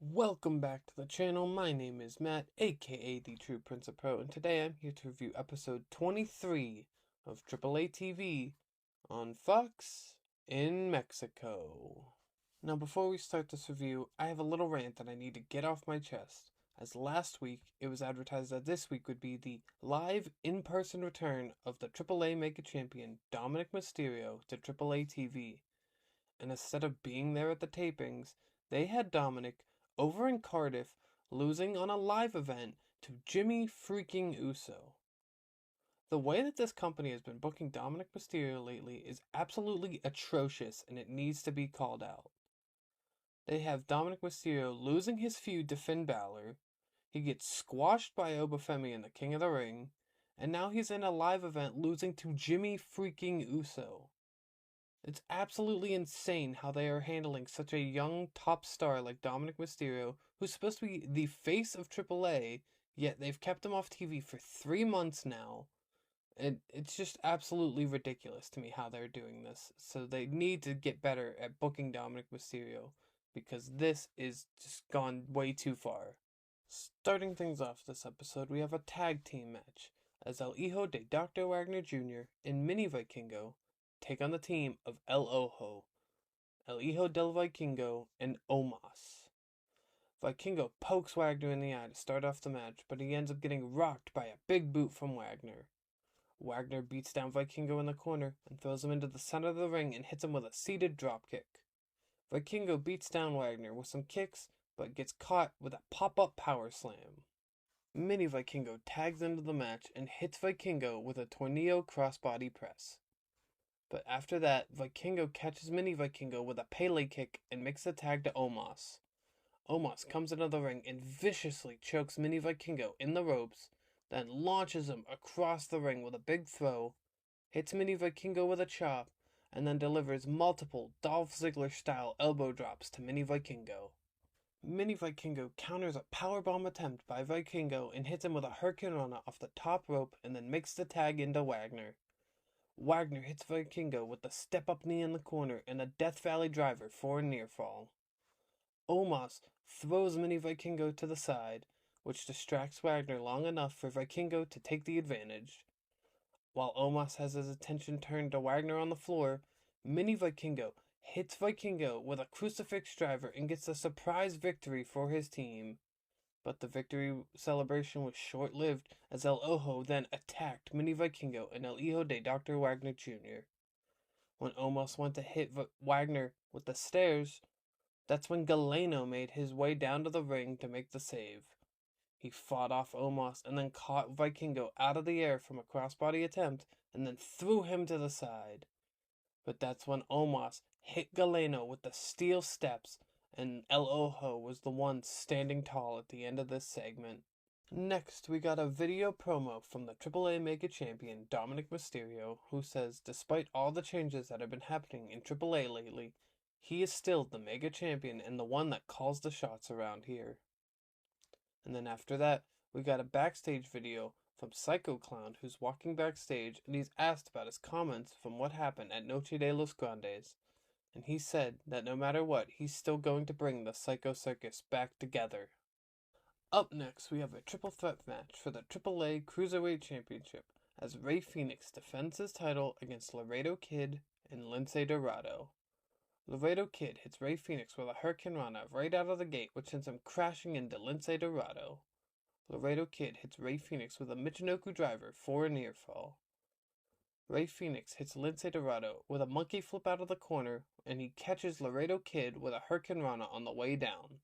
Welcome back to the channel. My name is Matt, aka the True Prince of Pro, and today I'm here to review episode 23 of AAA TV on Fox in Mexico. Now, before we start this review, I have a little rant that I need to get off my chest, as last week it was advertised that this week would be the live in-person return of the AAA Mega Champion Dominic Mysterio to AAA TV, and instead of being there at the tapings, they had Dominic over in Cardiff losing on a live event to Jimmy freaking Uso. The way that this company has been booking Dominic Mysterio lately is absolutely atrocious and it needs to be called out. They have Dominic Mysterio losing his feud to Finn Balor, he gets squashed by Obafemi in the King of the Ring, and now he's in a live event losing to Jimmy freaking Uso. It's absolutely insane how they are handling such a young top star like Dominic Mysterio, who's supposed to be the face of AAA, yet they've kept him off TV for 3 months now. And it's just absolutely ridiculous to me how they're doing this. So they need to get better at booking Dominic Mysterio, because this is just gone way too far. Starting things off this episode, we have a tag team match, as El Hijo de Dr. Wagner Jr. and Mini Vikingo take on the team of El Ojo, El Hijo del Vikingo, and Omos. Vikingo pokes Wagner in the eye to start off the match, but he ends up getting rocked by a big boot from Wagner. Wagner beats down Vikingo in the corner and throws him into the center of the ring and hits him with a seated dropkick. Vikingo beats down Wagner with some kicks, but gets caught with a pop-up power slam. Mini Vikingo tags into the match and hits Vikingo with a tornado crossbody press. But after that, Vikingo catches Mini Vikingo with a Pele kick and makes the tag to Omos. Omos comes into the ring and viciously chokes Mini Vikingo in the ropes, then launches him across the ring with a big throw, hits Mini Vikingo with a chop, and then delivers multiple Dolph Ziggler-style elbow drops to Mini Vikingo. Mini Vikingo counters a powerbomb attempt by Vikingo and hits him with a hurricanrana off the top rope and then makes the tag into Wagner. Wagner hits Vikingo with the step-up knee in the corner and a Death Valley driver for a near fall. Omos throws Mini Vikingo to the side, which distracts Wagner long enough for Vikingo to take the advantage. While Omos has his attention turned to Wagner on the floor, Mini Vikingo hits Vikingo with a crucifix driver and gets a surprise victory for his team. But the victory celebration was short-lived, as El Ojo then attacked Mini Vikingo and El Hijo de Dr. Wagner Jr. When Omos went to hit Wagner with the stairs, that's when Galeno made his way down to the ring to make the save. He fought off Omos and then caught Vikingo out of the air from a crossbody attempt and then threw him to the side. But that's when Omos hit Galeno with the steel steps, and El Ojo was the one standing tall at the end of this segment. Next, we got a video promo from the AAA Mega Champion Dominic Mysterio, who says despite all the changes that have been happening in AAA lately, he is still the Mega Champion and the one that calls the shots around here. And then after that, we got a backstage video from Psycho Clown, who's walking backstage, and he's asked about his comments from what happened at Noche de los Grandes. And he said that no matter what, he's still going to bring the Psycho Circus back together. Up next, we have a triple threat match for the AAA Cruiserweight Championship, as Rey Fenix defends his title against Laredo Kid and Lince Dorado. Laredo Kid hits Rey Fenix with a hurricanrana right out of the gate, which sends him crashing into Lince Dorado. Laredo Kid hits Rey Fenix with a Michinoku driver for a near fall. Rey Fenix hits Lince Dorado with a monkey flip out of the corner, and he catches Laredo Kid with a hurricanrana on the way down.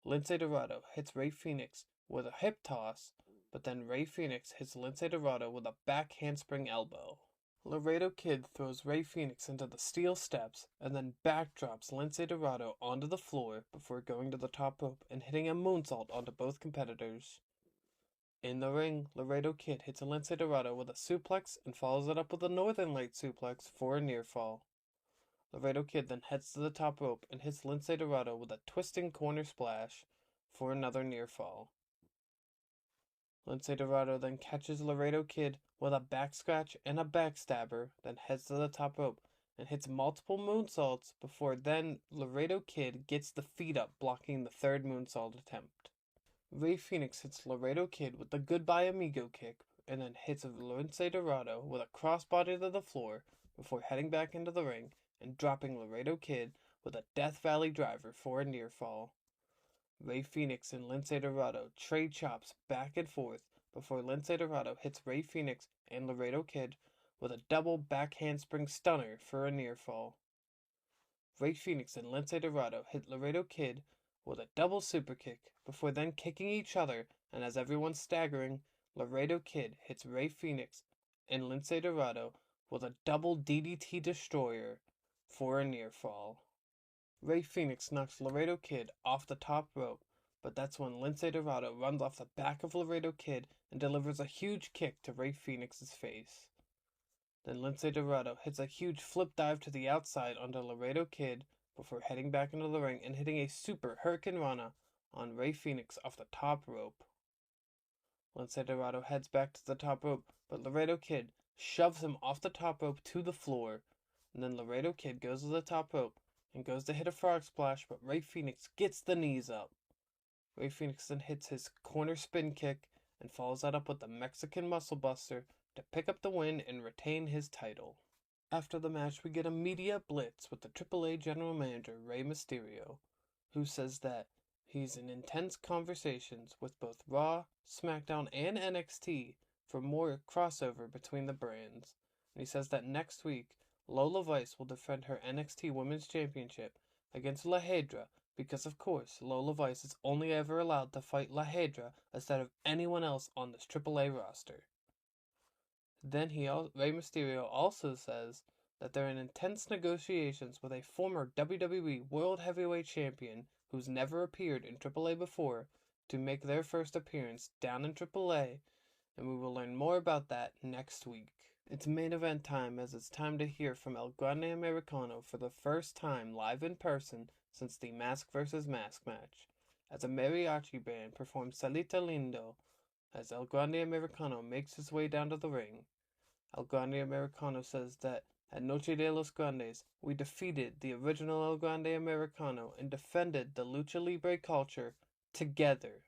Lince Dorado hits Rey Fenix with a hip toss, but then Rey Fenix hits Lince Dorado with a back handspring elbow. Laredo Kid throws Rey Fenix into the steel steps and then backdrops Lince Dorado onto the floor before going to the top rope and hitting a moonsault onto both competitors. In the ring, Laredo Kid hits Lince Dorado with a suplex and follows it up with a Northern Light suplex for a near fall. Laredo Kid then heads to the top rope and hits Lince Dorado with a twisting corner splash for another near fall. Lince Dorado then catches Laredo Kid with a back scratch and a backstabber, then heads to the top rope and hits multiple moonsaults before then Laredo Kid gets the feet up, blocking the third moonsault attempt. Rey Fenix hits Laredo Kid with the Goodbye Amigo kick, and then hits Lince Dorado with a crossbody to the floor before heading back into the ring and dropping Laredo Kid with a Death Valley driver for a near fall. Rey Fenix and Lince Dorado trade chops back and forth before Lince Dorado hits Rey Fenix and Laredo Kid with a double back handspring stunner for a near fall. Rey Fenix and Lince Dorado hit Laredo Kid with a double super kick before then kicking each other, and as everyone's staggering, Laredo Kid hits Rey Fenix and Lince Dorado with a double DDT destroyer for a near fall. Rey Fenix knocks Laredo Kid off the top rope, but that's when Lince Dorado runs off the back of Laredo Kid and delivers a huge kick to Rey Fenix's face. Then Lince Dorado hits a huge flip dive to the outside onto Laredo Kid before heading back into the ring and hitting a super Hurricane Rana on Rey Fenix off the top rope. Lince Dorado heads back to the top rope, but Laredo Kid shoves him off the top rope to the floor, and then Laredo Kid goes to the top rope and goes to hit a frog splash, but Rey Fenix gets the knees up. Rey Fenix then hits his corner spin kick and follows that up with the Mexican Muscle Buster to pick up the win and retain his title. After the match, we get a media blitz with the AAA General Manager Rey Mysterio, who says that he's in intense conversations with both Raw, SmackDown, and NXT for more crossover between the brands. And he says that next week, Lola Vice will defend her NXT Women's Championship against La Hedra because, of course, Lola Vice is only ever allowed to fight La Hedra instead of anyone else on this AAA roster. Then Rey Mysterio also says that they're in intense negotiations with a former WWE World Heavyweight Champion who's never appeared in AAA before to make their first appearance down in AAA, and we will learn more about that next week. It's main event time, as it's time to hear from El Grande Americano for the first time live in person since the Mask vs. Mask match, as a mariachi band performs Salita Lindo as El Grande Americano makes his way down to the ring. El Grande Americano says that at Noche de los Grandes, we defeated the original El Grande Americano and defended the Lucha Libre culture together.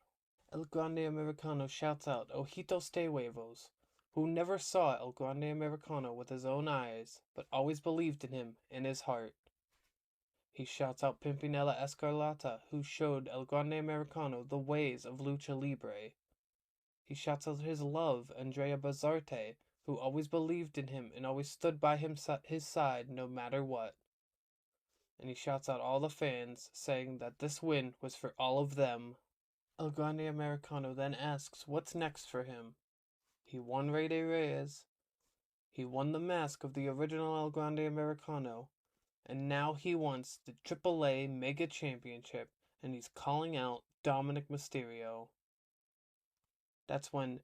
El Grande Americano shouts out Ojitos de Huevos, who never saw El Grande Americano with his own eyes, but always believed in him in his heart. He shouts out Pimpinela Escarlata, who showed El Grande Americano the ways of Lucha Libre. He shouts out his love, Andrea Bazarte, who always believed in him and always stood by his side no matter what. And he shouts out all the fans, saying that this win was for all of them. El Grande Americano then asks what's next for him. He won Rey de Reyes, he won the mask of the original El Grande Americano, and now he wants the AAA Mega Championship, and he's calling out Dominic Mysterio. That's when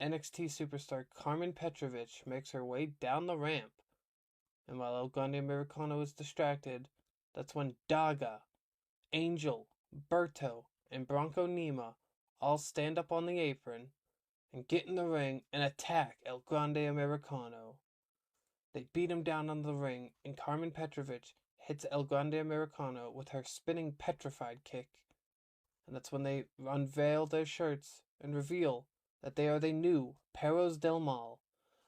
NXT superstar Carmen Petrovich makes her way down the ramp, and while El Grande Americano is distracted, that's when Daga, Angel, Berto, and Bronco Nima all stand up on the apron and get in the ring and attack El Grande Americano. They beat him down on the ring, and Carmen Petrovich hits El Grande Americano with her spinning petrified kick, and that's when they unveil their shirts and reveal that they are the new Perros del Mal,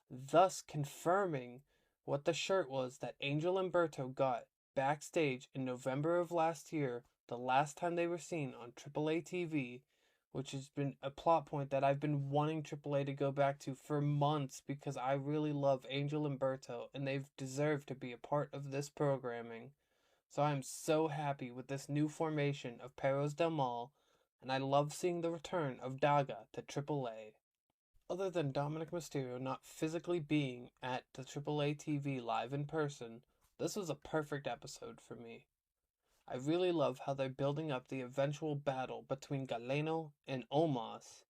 thus confirming what the shirt was that Angel and Berto got backstage in November of last year, the last time they were seen on AAA TV, which has been a plot point that I've been wanting AAA to go back to for months because I really love Angel and Berto, and they've deserved to be a part of this programming. So I'm so happy with this new formation of Perros del Mal, and I love seeing the return of Daga to AAA. Other than Dominic Mysterio not physically being at the AAA TV live in person, this was a perfect episode for me. I really love how they're building up the eventual battle between Galeno and Omos.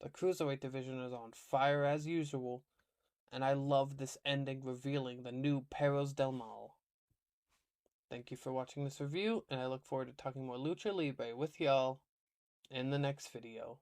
The Cruiserweight division is on fire as usual, and I love this ending revealing the new Perros del Mal. Thank you for watching this review, and I look forward to talking more Lucha Libre with y'all in the next video.